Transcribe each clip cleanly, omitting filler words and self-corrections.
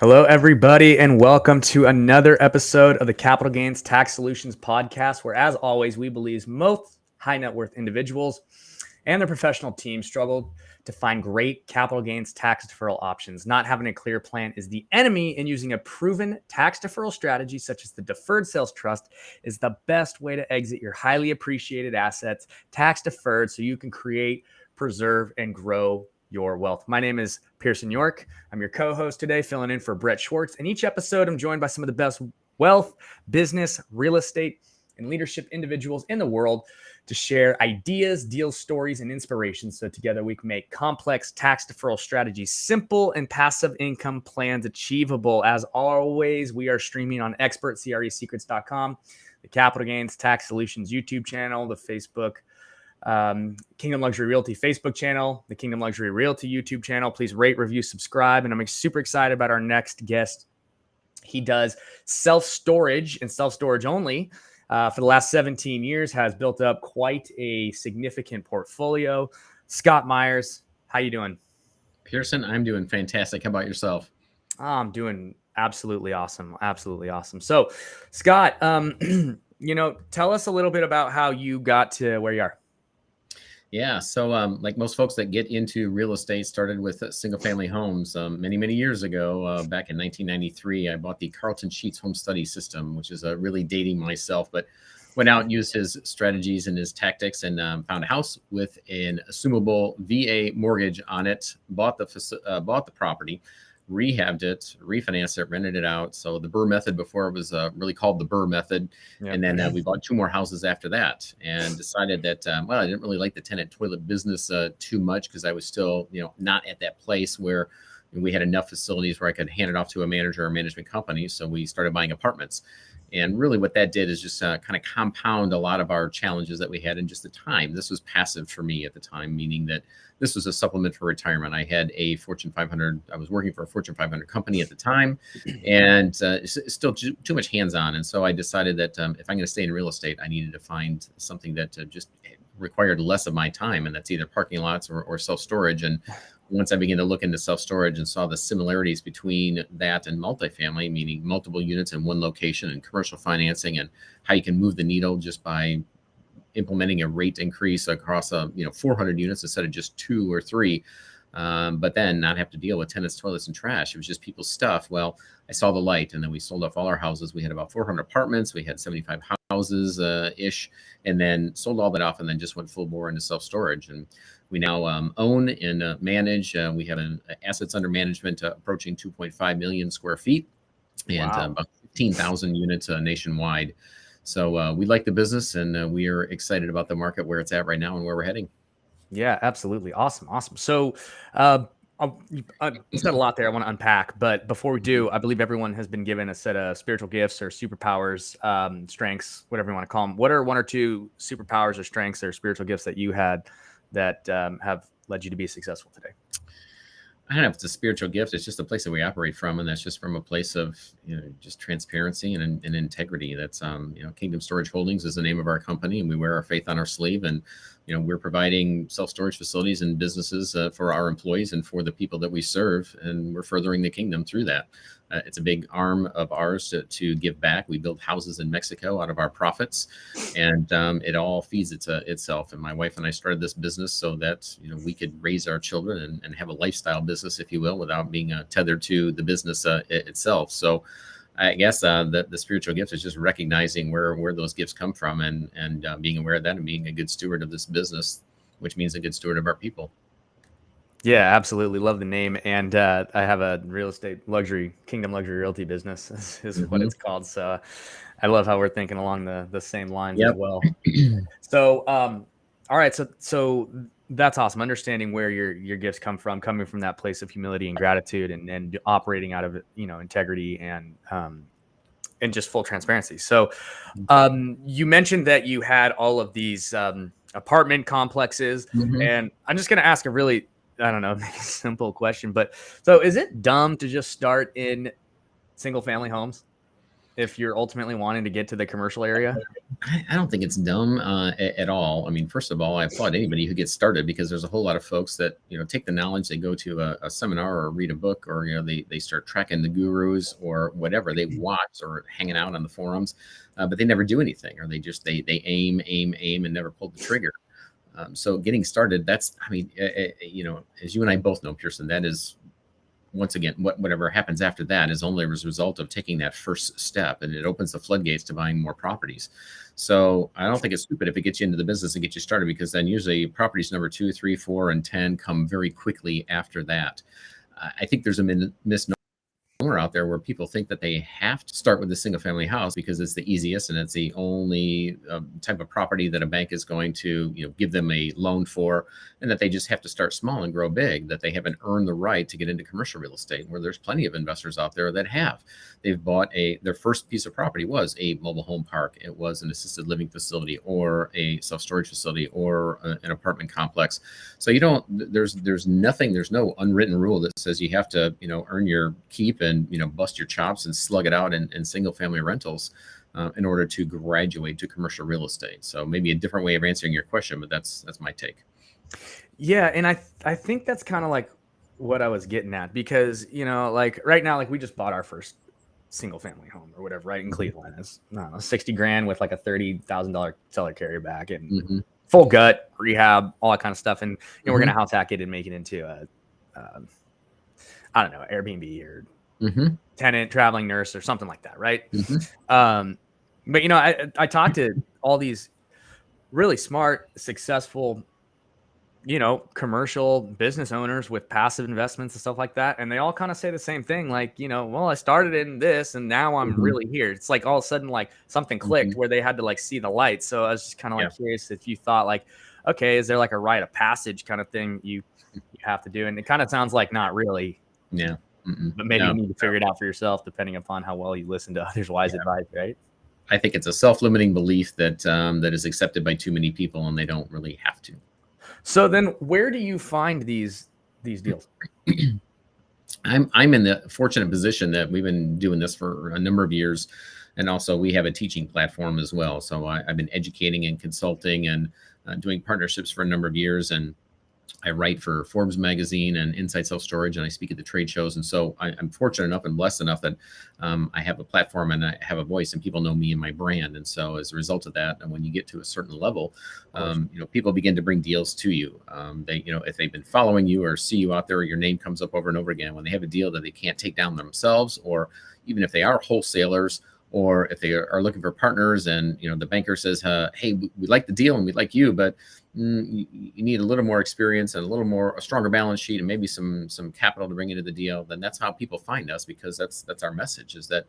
Hello, everybody, and welcome to another episode of the Capital Gains Tax Solutions podcast, where, as always, we believe most high net worth individuals and their professional teams struggle to find great capital gains tax deferral options. Not having a clear plan is the enemy, and using a proven tax deferral strategy, such as the deferred sales trust, is the best way to exit your highly appreciated assets tax deferred so you can create, preserve, and grow your wealth. My name is Pearson York. I'm your co-host today, filling in for Brett Schwartz. And each episode, I'm joined by some of the best wealth, business, real estate, and leadership individuals in the world to share ideas, deal stories, and inspiration. So together we can make complex tax deferral strategies simple and passive income plans achievable. As always, we are streaming on expertcresecrets.com, the Capital Gains Tax Solutions YouTube channel, the Facebook Kingdom Luxury Realty Facebook channel, the Kingdom Luxury Realty YouTube channel. Please rate, review, subscribe. And I'm super excited about our next guest. He does self-storage and self-storage only for the last 17 years, has built up quite a significant portfolio. Scott Myers, how you doing? Pearson, I'm doing fantastic. How about yourself? I'm doing absolutely awesome. Absolutely awesome. So, Scott, tell us a little bit about how you got to where you are. Yeah, so like most folks that get into real estate, started with single-family homes. Many years ago, back in 1993, I bought the Carlton Sheets home study system, which is really dating myself, but went out and used his strategies and his tactics and found a house with an assumable VA mortgage on it, bought the property, rehabbed it, refinanced it, rented it out. So the Burr method before it was really called the Burr method. Yep. And then we bought two more houses after that and decided that, I didn't really like the tenant toilet business too much because I was still, not at that place where we had enough facilities where I could hand it off to a manager or management company. So we started buying apartments. And really what that did is just kind of compound a lot of our challenges that we had in just the time. This was passive for me at the time, meaning that this was a supplement for retirement. I had a Fortune 500, I was working for a Fortune 500 company at the time, and it's still too much hands-on. And so I decided that if I'm going to stay in real estate, I needed to find something that just required less of my time, and that's either parking lots or self-storage. And once I began to look into self-storage and saw the similarities between that and multifamily, meaning multiple units in one location, and commercial financing, and how you can move the needle just by implementing a rate increase across 400 units instead of just 2 or 3, but then not have to deal with tenants, toilets, and trash. It was just people's stuff. Well, I saw the light, and then we sold off all our houses. We had about 400 apartments. We had 75 houses ish, and then sold all that off, and then just went full bore into self-storage. And we now own and manage. We have assets under management approaching 2.5 million square feet, and about 15,000 units nationwide. So we like the business, and we are excited about the market, where it's at right now and where we're heading. Yeah, absolutely. Awesome. So you said a lot there I want to unpack, but before we do, I believe everyone has been given a set of spiritual gifts or superpowers, strengths, whatever you want to call them. What are 1 or 2 superpowers or strengths or spiritual gifts that you had that have led you to be successful today? I don't know if it's a spiritual gift. It's just a place that we operate from, and that's just from a place of just transparency and integrity. That's Kingdom Storage Holdings is the name of our company, and we wear our faith on our sleeve. And we're providing self-storage facilities and businesses for our employees and for the people that we serve, and we're furthering the kingdom through that. It's a big arm of ours to give back. We build houses in Mexico out of our profits, and it all feeds itself. And my wife and I started this business so that we could raise our children and have a lifestyle business, if you will, without being tethered to the business itself. So I guess the spiritual gift is just recognizing where those gifts come from, and being aware of that, and being a good steward of this business, which means a good steward of our people. Yeah, absolutely. Love the name. And I have a real estate Kingdom Luxury Realty business is what it's called. So I love how we're thinking along the same lines as well. So, all right. So that's awesome. Understanding where your gifts come from, coming from that place of humility and gratitude, and operating out of integrity and just full transparency. So you mentioned that you had all of these apartment complexes, and I'm just going to ask a really, I don't know, simple question, but so is it dumb to just start in single family homes? if you're ultimately wanting to get to the commercial area? I don't think it's dumb at all. I mean, first of all, I applaud anybody who gets started, because there's a whole lot of folks that, take the knowledge, they go to a seminar or read a book, or, they start tracking the gurus or whatever they watch or hanging out on the forums, but they never do anything, or they aim and never pull the trigger. So getting started, that's, I mean, as you and I both know, Pearson, that is, once again, whatever happens after that is only as a result of taking that first step, and it opens the floodgates to buying more properties. So I don't think it's stupid if it gets you into the business and gets you started, because then usually properties number 2, 3, 4, and 10 come very quickly after that. I think there's a misnomer out there where people think that they have to start with a single family house because it's the easiest and it's the only type of property that a bank is going to give them a loan for, and that they just have to start small and grow big, that they haven't earned the right to get into commercial real estate, where there's plenty of investors out there that have. They've bought their first piece of property was a mobile home park, it was an assisted living facility, or a self-storage facility, or an apartment complex. So there's no unwritten rule that says you have to earn your keep and bust your chops and slug it out in single family rentals in order to graduate to commercial real estate. So maybe a different way of answering your question, but that's my take. Yeah, and I think that's kind of like what I was getting at, because like right now, like we just bought our first single family home or whatever, right, in Cleveland. It's, I don't know, $60,000 with like a $30,000 seller carryback and full gut rehab, all that kind of stuff, and we're gonna house hack it and make it into a I don't know, Airbnb or tenant traveling nurse or something like that, right? But I talked to all these really smart, successful commercial business owners with passive investments and stuff like that, and they all kind of say the same thing, like, well, I started in this and now I'm really here. It's like all of a sudden like something clicked where they had to like see the light. So I was just kind of like curious if you thought like, okay, is there like a rite of passage kind of thing you have to do? And it kind of sounds like not really. But maybe you need to figure it out for yourself, depending upon how well you listen to others' wise advice, right? I think it's a self-limiting belief that that is accepted by too many people, and they don't really have to. So then where do you find these deals? I'm in the fortunate position that we've been doing this for a number of years. And also we have a teaching platform as well. So I've been educating and consulting and doing partnerships for a number of years. And I write for Forbes magazine and Inside Self Storage, and I speak at the trade shows. And so I'm fortunate enough and blessed enough that I have a platform and I have a voice, and people know me and my brand. And so as a result of that, and when you get to a certain level, people begin to bring deals to you. They, if they've been following you or see you out there, or your name comes up over and over again, when they have a deal that they can't take down themselves, or even if they are wholesalers, or if they are looking for partners, and the banker says, hey, we like the deal and we like you, but you need a little more experience and a stronger balance sheet, and maybe some capital to bring into the deal, then that's how people find us, because that's our message, is that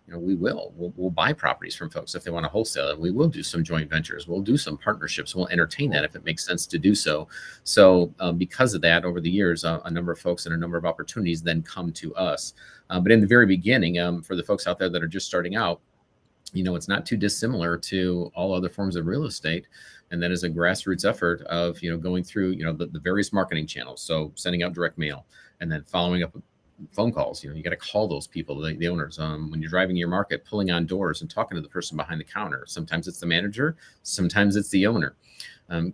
we'll buy properties from folks if they want to wholesale it. We will do some joint ventures, we'll do some partnerships, we'll entertain that if it makes sense to do so. So because of that, over the years, a number of folks and a number of opportunities then come to us. But in the very beginning, for the folks out there that are just starting out, it's not too dissimilar to all other forms of real estate. And that is a grassroots effort of, going through, the various marketing channels. So sending out direct mail, and then following up with phone calls. You got to call those people, the owners. When you're driving your market, pulling on doors and talking to the person behind the counter. Sometimes it's the manager, sometimes it's the owner.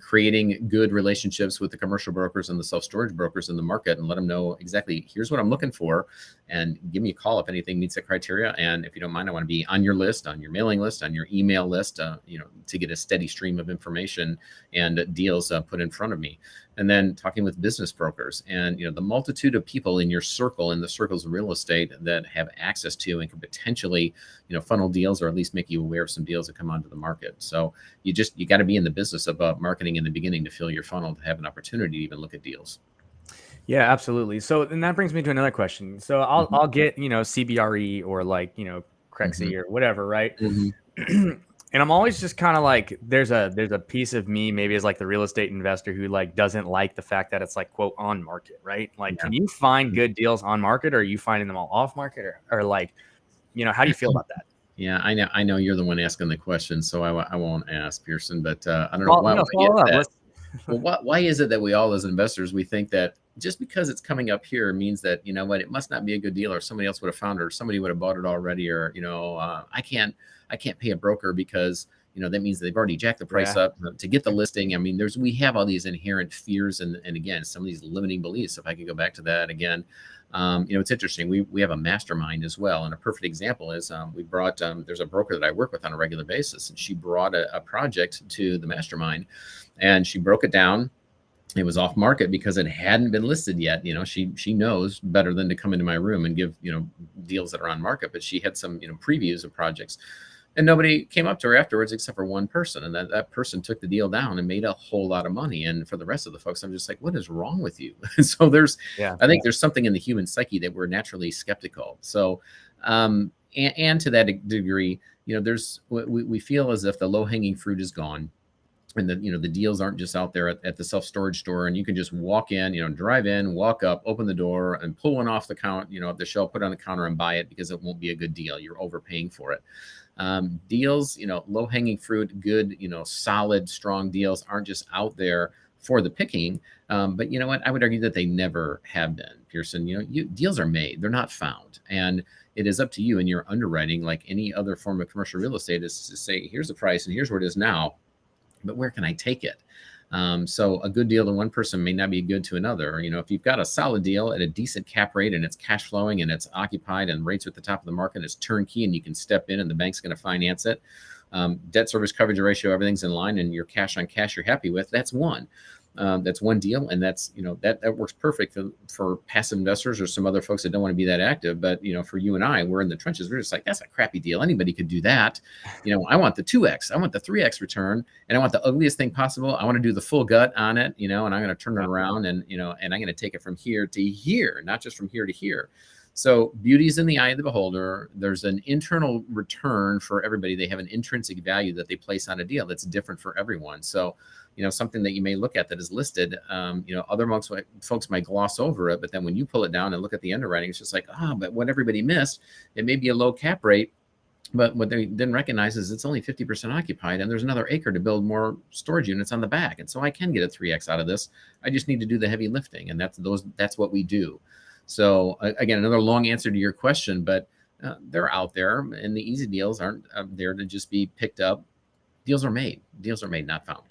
Creating good relationships with the commercial brokers and the self-storage brokers in the market, and let them know exactly, here's what I'm looking for, and give me a call if anything meets the criteria. And if you don't mind, I want to be on your list, on your mailing list, on your email list, to get a steady stream of information and deals put in front of me. And then talking with business brokers, and the multitude of people in your circle, in the circles of real estate, that have access to and can potentially funnel deals, or at least make you aware of some deals that come onto the market. So you got to be in the business of marketing in the beginning to fill your funnel, to have an opportunity to even look at deals. Yeah, absolutely. So then that brings me to another question. So I'll get CBRE or like Crexy or whatever, right? And I'm always just kind of like, there's a piece of me, maybe as like the real estate investor, who like doesn't like the fact that it's like, quote, on market, right? Like, can you find good deals on market, or are you finding them all off market, or like, how do you feel about that? Yeah, I know you're the one asking the question, so I won't ask, Pearson, but I don't know why. Why is it that we all, as investors, we think that just because it's coming up here means that, you know what, it must not be a good deal, or somebody else would have found it, or somebody would have bought it already, or, I can't pay a broker because, that means they've already jacked the price Yeah. up to get the listing. I mean, we have all these inherent fears and again, some of these limiting beliefs. If I could go back to that again, it's interesting. We have a mastermind as well. And a perfect example is we brought, there's a broker that I work with on a regular basis, and she brought a project to the mastermind, and she broke it down. It was off market because it hadn't been listed yet. She knows better than to come into my room and give, deals that are on market, but she had some, previews of projects, and nobody came up to her afterwards except for one person. And that person took the deal down and made a whole lot of money. And for the rest of the folks, I'm just like, what is wrong with you? So I think there's something in the human psyche that we're naturally skeptical. So, and to that degree, we feel as if the low hanging fruit is gone, and the deals aren't just out there at the self-storage store, and you can just walk in, drive in, walk up, open the door, and pull one off the count, off the shelf, put it on the counter and buy it, because it won't be a good deal. You're overpaying for it. Deals, low hanging fruit, good, solid, strong deals aren't just out there for the picking. But you know what? I would argue that they never have been, Pearson. Deals are made, they're not found. And it is up to you in your underwriting, like any other form of commercial real estate, is to say, here's the price and here's where it is now, but where can I take it? So a good deal to one person may not be good to another. If you've got a solid deal at a decent cap rate, and it's cash flowing and it's occupied and rates are at the top of the market, it's turnkey and you can step in and the bank's going to finance it. Debt service coverage ratio, everything's in line, and your cash on cash you're happy with. That's one. That's one deal, and that's that works perfect for passive investors or some other folks that don't want to be that active. But for you and I, we're in the trenches. We're just like, that's a crappy deal. Anybody could do that. I want the 2x, I want the 3x return, and I want the ugliest thing possible. I want to do the full gut on it, and I'm going to turn it around, and and I'm going to take it from here to here, not just from here to here. So beauty's in the eye of the beholder. There's an internal return for everybody. They have an intrinsic value that they place on a deal that's different for everyone. So, something that you may look at that is listed, other folks might gloss over it, but then when you pull it down and look at the underwriting, it's just like, but what everybody missed, it may be a low cap rate, but what they didn't recognize is it's only 50% occupied, and there's another acre to build more storage units on the back. And so I can get a 3x out of this. I just need to do the heavy lifting. And that's what we do. So again, another long answer to your question, but they're out there, and the easy deals aren't there to just be picked up. Deals are made, not found.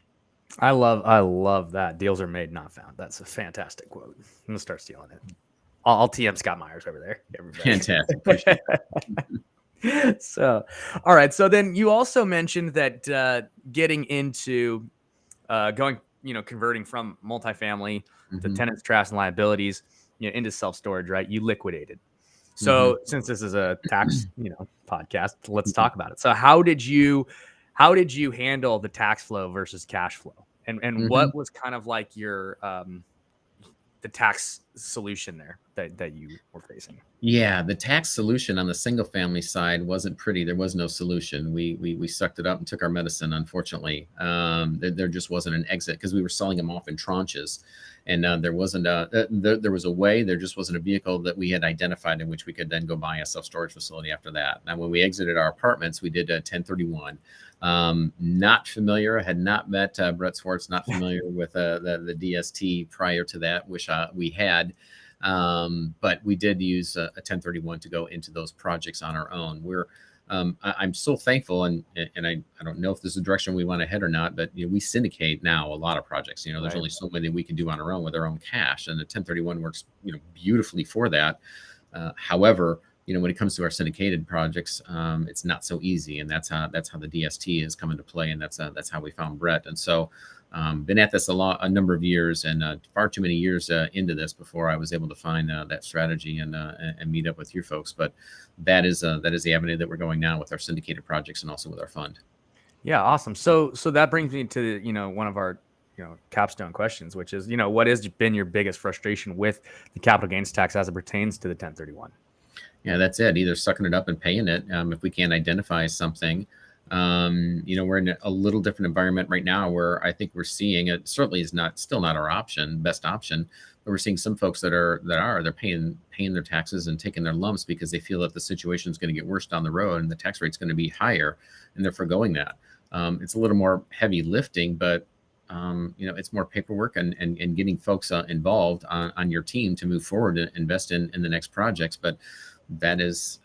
I love that. Deals are made, not found. That's a fantastic quote. I'm gonna start stealing it. I'll TM Scott Myers over there. Everybody. Fantastic. So, all right. So then you also mentioned that getting into converting from multifamily to tenants, traps, and liabilities, into self-storage, right? You liquidated. So since this is a tax, podcast, let's talk about it. So how did you handle the tax flow versus cash flow? And what was kind of like your the tax solution there that you were facing? Yeah, the tax solution on the single family side wasn't pretty. There was no solution. We sucked it up and took our medicine, unfortunately. There just wasn't an exit, because we were selling them off in tranches. And there wasn't there was a way, there just wasn't a vehicle that we had identified in which we could then go buy a self-storage facility after that. Now, when we exited our apartments, we did a 1031. Not familiar, had not met Brett Swartz, not familiar with the DST prior to that. Wish we had. But we did use a 1031 to go into those projects on our own. I'm so thankful, and I don't know if this is the direction we want to head or not, but we syndicate now a lot of projects. There's only so many we can do on our own with our own cash, and the 1031 works beautifully for that. However, when it comes to our syndicated projects, it's not so easy, and that's how the DST has come into play, and that's how we found Brett. And so been at this a number of years, and far too many years into this before I was able to find that strategy and meet up with you folks. But that is the avenue that we're going now with our syndicated projects and also with our fund. Yeah, awesome. So that brings me to one of our capstone questions, which is what has been your biggest frustration with the capital gains tax as it pertains to the 1031? Yeah, that's it. Either sucking it up and paying it if we can't identify something. We're in a little different environment right now where I think we're seeing it certainly is still not our best option, but we're seeing some folks they're paying their taxes and taking their lumps because they feel that the situation is going to get worse down the road and the tax rate's going to be higher, and they're forgoing that. It's a little more heavy lifting, but it's more paperwork and getting folks involved on your team to move forward and invest in the next projects. But that is,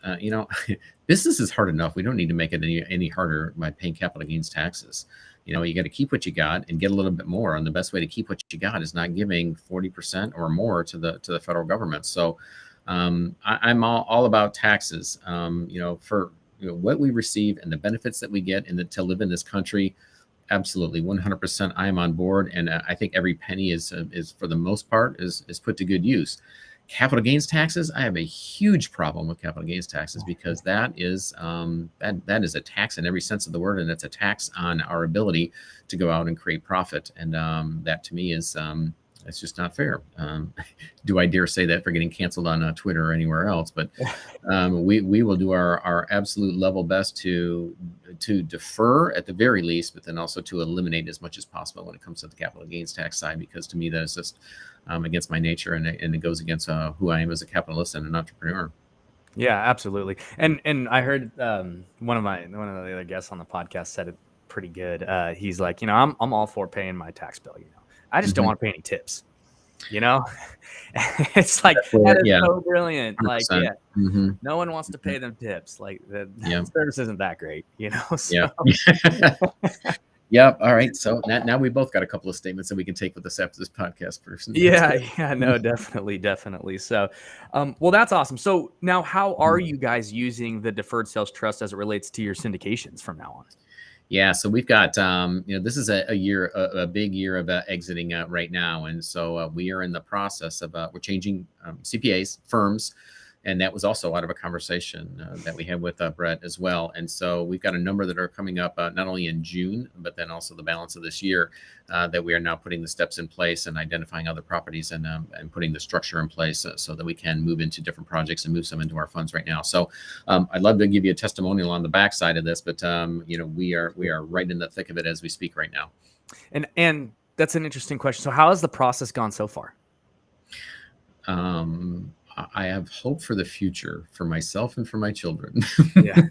business is hard enough. We don't need to make it any harder by paying capital gains taxes. You got to keep what you got and get a little bit more. And the best way to keep what you got is not giving 40% or more to the federal government. So I'm all about taxes. For what we receive and the benefits that we get to live in this country. Absolutely, 100%. I am on board, and I think every penny is for the most part is put to good use. Capital gains taxes, I have a huge problem with capital gains taxes because that is that is a tax in every sense of the word, and it's a tax on our ability to go out and create profit, and that to me is it's just not fair. Do I dare say that for getting canceled on Twitter or anywhere else? But we will do our absolute level best to defer at the very least, but then also to eliminate as much as possible when it comes to the capital gains tax side, because to me that is just against my nature, and it goes against who I am as a capitalist and an entrepreneur. Yeah, absolutely. And I heard one of the other guests on the podcast said it pretty good. He's like, I'm all for paying my tax bill. I just don't want to pay any tips. It's like that is so brilliant. 100%. Like, no one wants to pay them tips. Like the service isn't that great, So. Yep. All right. So now we both got a couple of statements that we can take with us after this podcast person. Yeah. No, definitely. So, well, that's awesome. So now how are you guys using the deferred sales trust as it relates to your syndications from now on? Yeah, so we've got, this is a big year of exiting right now. And so we are in the process of, we're changing CPAs, firms. And that was also out of a conversation that we had with Brett as well. And so we've got a number that are coming up not only in June, but then also the balance of this year that we are now putting the steps in place and identifying other properties and putting the structure in place so that we can move into different projects and move some into our funds right now. So I'd love to give you a testimonial on the backside of this, but we are right in the thick of it as we speak right now. And that's an interesting question. So how has the process gone so far? I have hope for the future for myself and for my children. Yeah.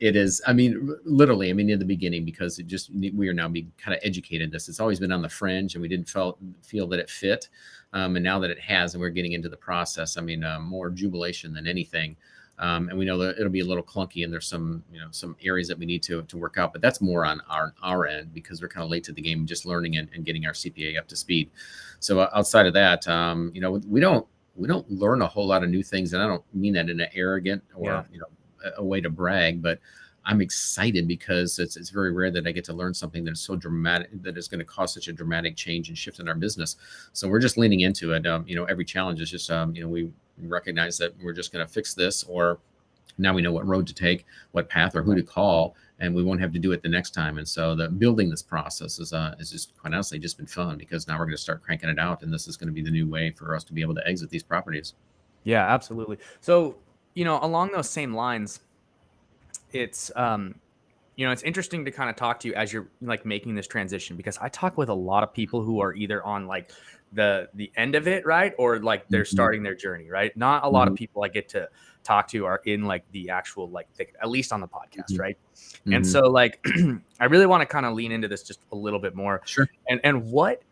It is, literally, in the beginning, because we are now being kind of educated this. It's always been on the fringe and we didn't feel that it fit. And now that it has, and we're getting into the process, more jubilation than anything. And we know that it'll be a little clunky and there's some areas that we need to work out, but that's more on our end because we're kind of late to the game, just learning and getting our CPA up to speed. So outside of that, we don't learn a whole lot of new things, and I don't mean that in an arrogant or a way to brag, but I'm excited because it's very rare that I get to learn something that is so dramatic that is going to cause such a dramatic change and shift in our business. So we're just leaning into it. Every challenge is just we recognize that we're just going to fix this, or now we know what road to take, what path, or who to call, and we won't have to do it the next time. And so the building this process is just quite honestly just been fun, because now we're going to start cranking it out, and this is going to be the new way for us to be able to exit these properties. Yeah, absolutely. So, along those same lines, it's it's interesting to kind of talk to you as you're like making this transition, because I talk with a lot of people who are either on like the end of it, right, or like they're starting their journey, right? Not a lot of people I get to talk to are in like the actual at least on the podcast, right? And so like I really want to kind of lean into this just a little bit more. Sure. And what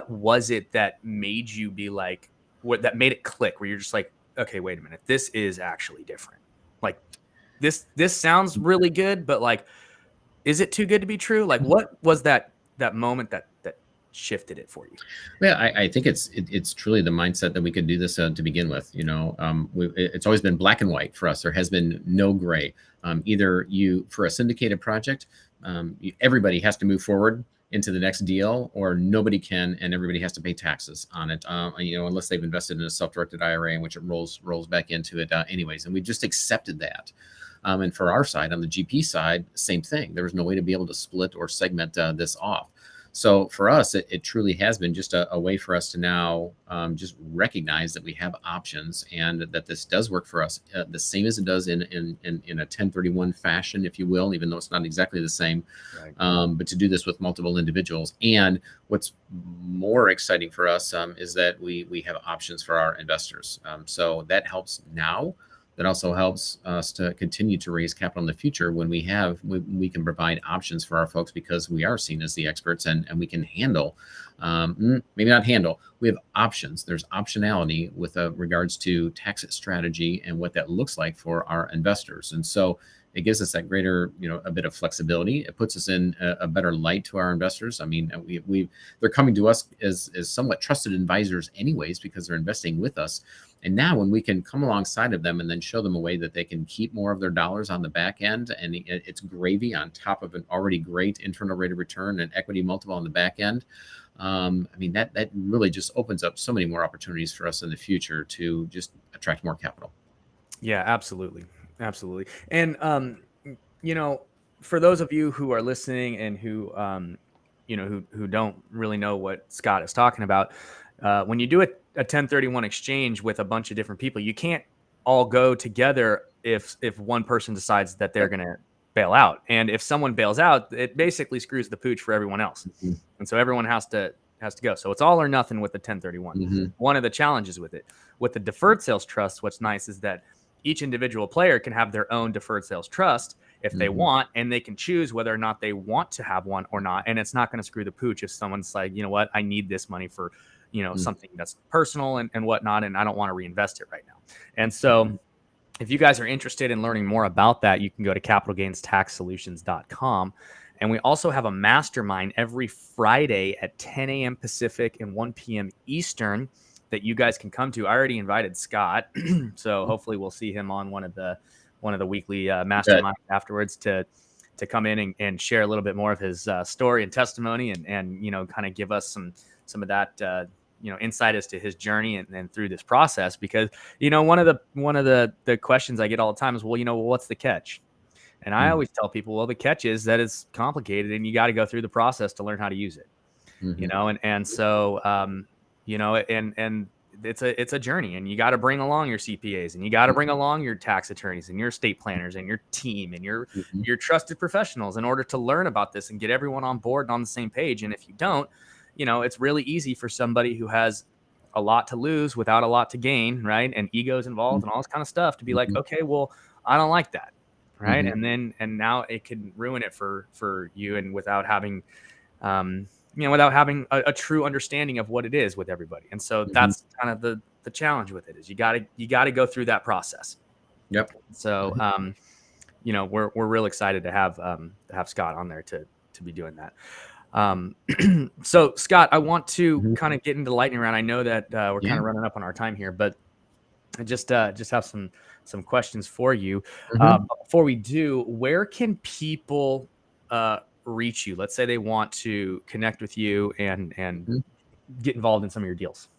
was it that made you be like, that made it click, where you're just like, okay, wait a minute, this is actually different. Like this sounds really good, but like, is it too good to be true? Like, what was that moment that shifted it for you? Yeah, I think it's truly the mindset that we could do this to begin with. It's always been black and white for us. There has been no gray. Either for a syndicated project, everybody has to move forward into the next deal, or nobody can, and everybody has to pay taxes on it. Unless they've invested in a self-directed IRA, in which it rolls back into it anyways. And we just accepted that. And for our side, on the GP side, same thing. There was no way to be able to split or segment this off. So for us, it truly has been just a way for us to now just recognize that we have options, and that this does work for us the same as it does in a 1031 fashion, if you will, even though it's not exactly the same. Right. But to do this with multiple individuals. And what's more exciting for us is that we have options for our investors. So that helps now. that also helps us to continue to raise capital in the future when we can provide options for our folks, because we are seen as the experts, and we can handle, maybe not handle, we have options. There's optionality with regards to tax strategy and what that looks like for our investors. And so it gives us that greater, a bit of flexibility. It puts us in a better light to our investors. I mean, they're coming to us as somewhat trusted advisors anyways, because they're investing with us. And now when we can come alongside of them and then show them a way that they can keep more of their dollars on the back end, and it's gravy on top of an already great internal rate of return and equity multiple on the back end. I mean, that really just opens up so many more opportunities for us in the future to just attract more capital. Yeah, absolutely. Absolutely. And, for those of you who are listening and who, who don't really know what Scott is talking about, when you do a 1031 exchange with a bunch of different people, you can't all go together if one person decides that they're going to bail out. And if someone bails out, it basically screws the pooch for everyone else. Mm-hmm. And so everyone has to go. So it's all or nothing with the 1031. Mm-hmm. One of the challenges with it, with the deferred sales trust, what's nice is that each individual player can have their own deferred sales trust if they want, and they can choose whether or not they want to have one or not. And it's not going to screw the pooch if someone's like, you know what, I need this money for, something that's personal and whatnot, and I don't want to reinvest it right now. And so if you guys are interested in learning more about that, you can go to capitalgainstaxsolutions.com. And we also have a mastermind every Friday at 10 a.m. Pacific and 1 p.m. Eastern that you guys can come to. I already invited Scott, so hopefully we'll see him on one of the weekly masterminds afterwards to come in and share a little bit more of his story and testimony, and kind of give us some of that insight as to his journey and through this process. Because one of the questions I get all the time is, well, what's the catch? And I always tell people, well, the catch is that it's complicated and you got to go through the process to learn how to use it. And so and it's a journey, and you got to bring along your CPAs, and you got to bring along your tax attorneys and your estate planners and your team and your trusted professionals in order to learn about this and get everyone on board and on the same page. And if you don't, it's really easy for somebody who has a lot to lose without a lot to gain, right? And egos involved and all this kind of stuff to be like, okay, well, I don't like that, right? And now it can ruin it for you, and without having without having a true understanding of what it is with everybody. And so that's kind of the challenge with it, is you got to go through that process. Yep. So, we're real excited to have Scott on there to be doing that. So Scott, I want to kind of get into the lightning round. I know that we're kind of running up on our time here, but I just have some questions for you. Before we do, where can people reach you? Let's say they want to connect with you and get involved in some of your deals.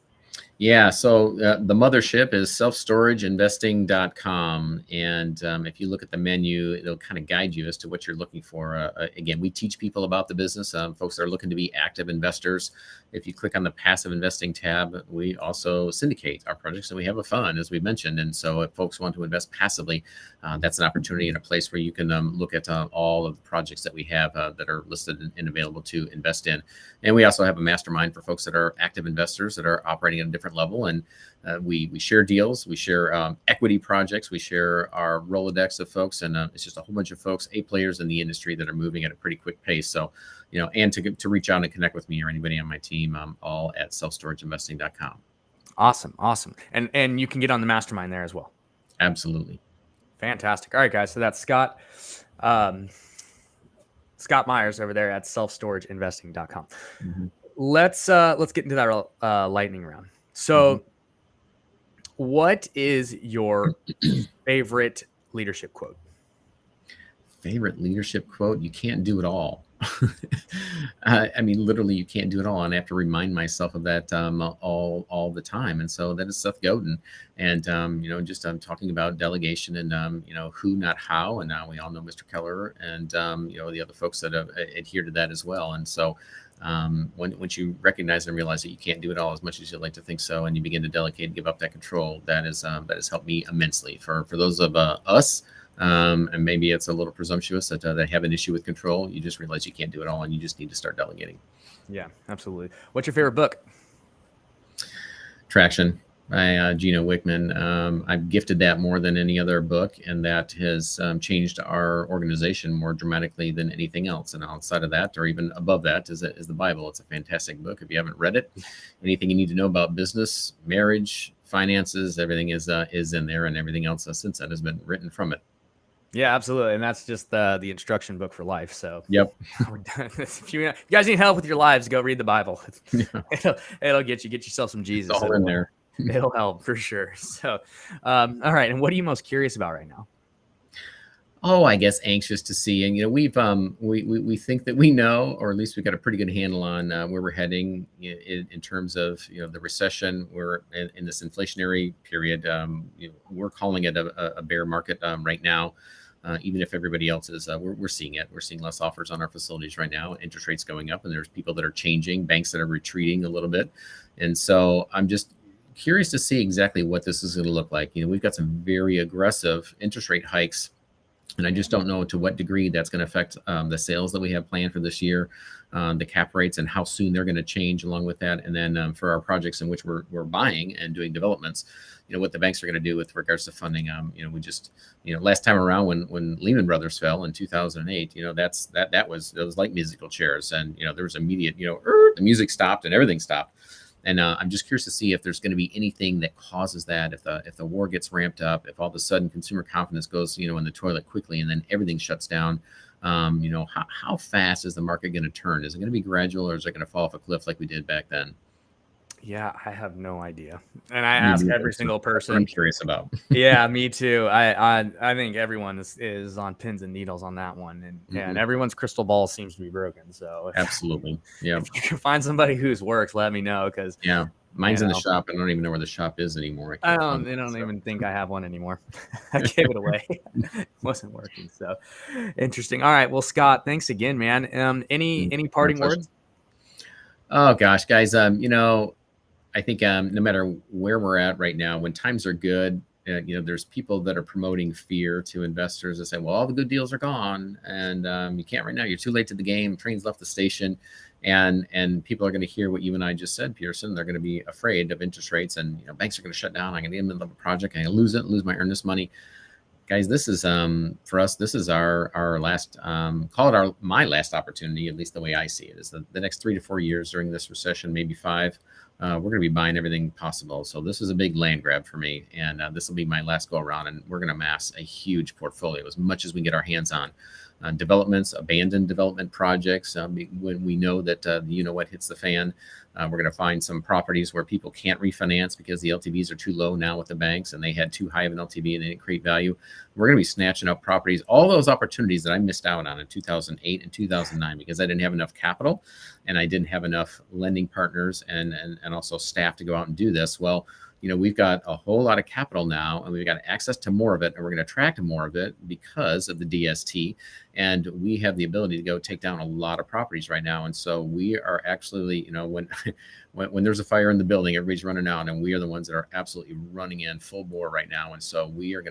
Yeah, so the mothership is selfstorageinvesting.com. And if you look at the menu, it'll kind of guide you as to what you're looking for. Again, we teach people about the business, folks that are looking to be active investors. If you click on the passive investing tab, we also syndicate our projects, and we have a fund, as we mentioned. And so if folks want to invest passively, that's an opportunity and a place where you can look at all of the projects that we have that are listed and available to invest in. And we also have a mastermind for folks that are active investors that are operating at a different level. And we share deals, we share equity projects, we share our Rolodex of folks, and it's just a whole bunch of folks, A players in the industry that are moving at a pretty quick pace. So, and to reach out and connect with me or anybody on my team, all at selfstorageinvesting.com. Awesome. And you can get on the mastermind there as well. Absolutely. Fantastic. All right, guys. So that's Scott Myers over there at selfstorageinvesting.com. Let's get into that lightning round. So what is your favorite leadership quote? Favorite leadership quote? You can't do it all. I mean, literally, you can't do it all. And I have to remind myself of that all the time. And so that is Seth Godin. And, just talking about delegation and, who, not how. And now we all know Mr. Keller and, the other folks that have adhered to that as well. And so once you recognize and realize that you can't do it all as much as you'd like to think so, and you begin to delegate and give up that control, that has helped me immensely. For those of us, and maybe it's a little presumptuous that they have an issue with control, you just realize you can't do it all, and you just need to start delegating. Yeah, absolutely. What's your favorite book? Traction. by Gino Wickman. I've gifted that more than any other book, and that has changed our organization more dramatically than anything else. And outside of that, or even above that, is the Bible. It's a fantastic book. If you haven't read it, anything you need to know about business, marriage, finances, everything is in there, and everything else since then has been written from it. Yeah, absolutely. And that's just the instruction book for life. So Yep. we're done. If you guys need help with your lives, go read the Bible. Yeah. It'll get yourself some Jesus. It's all in there. It'll help for sure. So, all right. And what are you most curious about right now? Oh, I guess anxious to see. And, we've we think that we know, or at least we've got a pretty good handle on where we're heading in terms of, the recession. We're in this inflationary period. We're calling it a bear market right now. Even if everybody else is, we're seeing it. We're seeing less offers on our facilities right now. Interest rates going up, and there's people that are changing, banks that are retreating a little bit. And so I'm just curious to see exactly what this is going to look like. We've got some very aggressive interest rate hikes, and I just don't know to what degree that's going to affect the sales that we have planned for this year, the cap rates, and how soon they're going to change along with that. And then for our projects in which we're buying and doing developments, what the banks are going to do with regards to funding. We just, last time around when Lehman Brothers fell in 2008, that was like musical chairs, and there was immediate, the music stopped and everything stopped. And I'm just curious to see if there's going to be anything that causes that, if the war gets ramped up, if all of a sudden consumer confidence goes, in the toilet quickly, and then everything shuts down. How fast is the market going to turn? Is it going to be gradual, or is it going to fall off a cliff like we did back then? Yeah, I have no idea. And I ask every single person. I'm curious about. Yeah, me too. I think everyone is on pins and needles on that one, and everyone's crystal ball seems to be broken. So absolutely, yeah. If you can find somebody whose works, let me know, because mine's in the shop. I don't even know where the shop is anymore. I don't even think I have one anymore. I gave it away. It wasn't working. So interesting. All right. Well, Scott, thanks again, man. Any parting words? Oh gosh, guys. I think no matter where we're at right now, when times are good, there's people that are promoting fear to investors that say, well, all the good deals are gone, and you can't right now. You're too late to the game. Train's left the station. And people are going to hear what you and I just said, Pearson. They're going to be afraid of interest rates, and banks are going to shut down. I'm going to be in the middle of a project. I'm going to lose my earnest money. Guys, this is for us. This is our last, call it my last opportunity, at least the way I see it, is the next 3 to 4 years during this recession, maybe 5. We're going to be buying everything possible. So this is a big land grab for me, and this will be my last go around. And we're going to amass a huge portfolio, as much as we get our hands on. Developments, abandoned development projects. When we know that what hits the fan, we're going to find some properties where people can't refinance because the LTVs are too low now with the banks, and they had too high of an LTV and they didn't create value. We're going to be snatching up properties, all those opportunities that I missed out on in 2008 and 2009 because I didn't have enough capital and I didn't have enough lending partners and also staff to go out and do this. Well, we've got a whole lot of capital now, and we've got access to more of it, and we're going to attract more of it because of the DST. And we have the ability to go take down a lot of properties right now. And so we are actually, when there's a fire in the building, everybody's running out, and we are the ones that are absolutely running in full bore right now. And so we are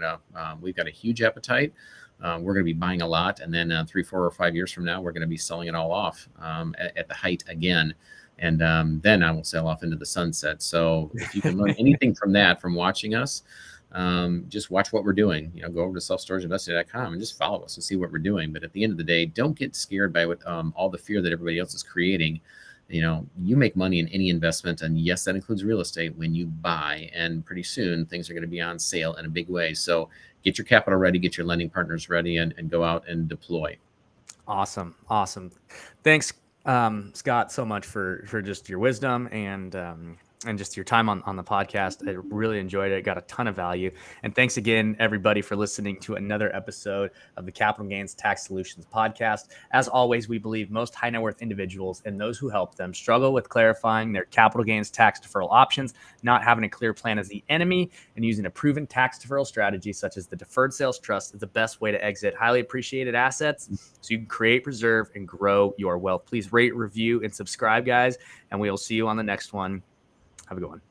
we've got a huge appetite. We're going to be buying a lot, and then 3, 4, or 5 years from now, we're going to be selling it all off at the height again. And then I will sail off into the sunset. So if you can learn anything from watching us, just watch what we're doing. Go over to selfstorageinvesting.com and just follow us and see what we're doing. But at the end of the day, don't get scared by what all the fear that everybody else is creating. You make money in any investment, and yes, that includes real estate, when you buy. And pretty soon things are going to be on sale in a big way. So get your capital ready, get your lending partners ready, and go out and deploy. Awesome. Thanks, Scott, so much for just your wisdom and just your time on the podcast. I really enjoyed it. Got a ton of value. And thanks again, everybody, for listening to another episode of the Capital Gains Tax Solutions podcast. As always, we believe most high net worth individuals and those who help them struggle with clarifying their capital gains tax deferral options, not having a clear plan as the enemy, and using a proven tax deferral strategy such as the deferred sales trust is the best way to exit highly appreciated assets so you can create, preserve, and grow your wealth. Please rate, review, and subscribe, guys, and we will see you on the next one. Have a good one.